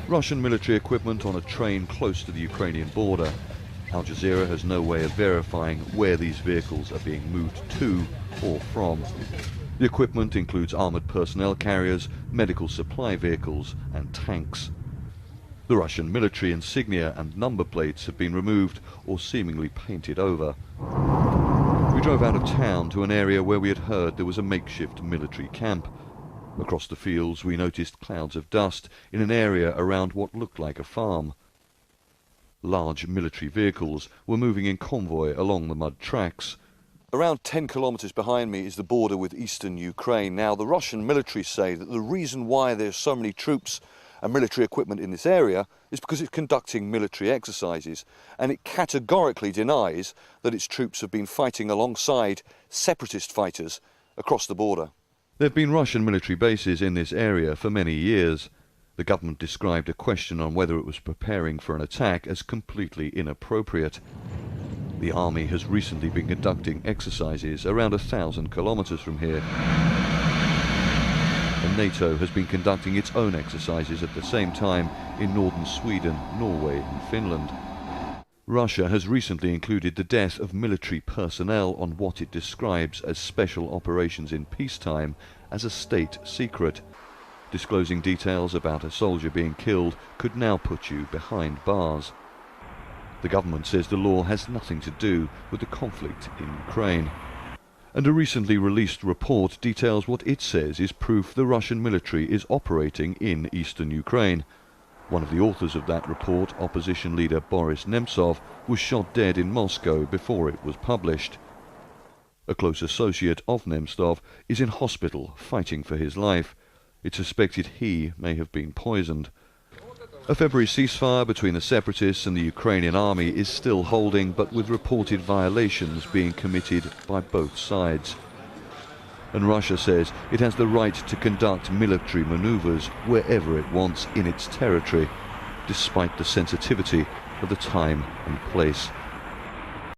Russian military equipment on a train close to the Ukrainian border. Al-Джазіра has no way of verifying where these vehicles are being moved to or from. The equipment includes armoured personnel carriers, medical supply vehicles and tanks. The Russian military insignia and number plates have been removed or seemingly painted over. We drove out of town to an area where we had heard there was a makeshift military camp. Across the fields we noticed clouds of dust in an area around what looked like a farm. Large military vehicles were moving in convoy along the mud tracks. Around 10 kilometers behind me is the border with eastern Ukraine. Now, the Russian military say that the reason why there's so many troops and military equipment in this area is because it's conducting military exercises, and it categorically denies that its troops have been fighting alongside separatist fighters across the border. There have been Russian military bases in this area for many years. The government described a question on whether it was preparing for an attack as completely inappropriate. The army has recently been conducting exercises around 1,000 kilometers from here. And NATO has been conducting its own exercises at the same time in northern Sweden, Norway and Finland. Russia has recently included the death of military personnel on what it describes as special operations in peacetime as a state secret. Disclosing details about a soldier being killed could now put you behind bars. The government says the law has nothing to do with the conflict in Ukraine. And a recently released report details what it says is proof the Russian military is operating in eastern Ukraine. One of the authors of that report, opposition leader Boris Nemtsov, was shot dead in Moscow before it was published. A close associate of Nemtsov is in hospital fighting for his life. It's suspected he may have been poisoned. A February ceasefire between the separatists and the Ukrainian army is still holding, but with reported violations being committed by both sides. And Russia says it has the right to conduct military maneuvers wherever it wants in its territory, despite the sensitivity of the time and place.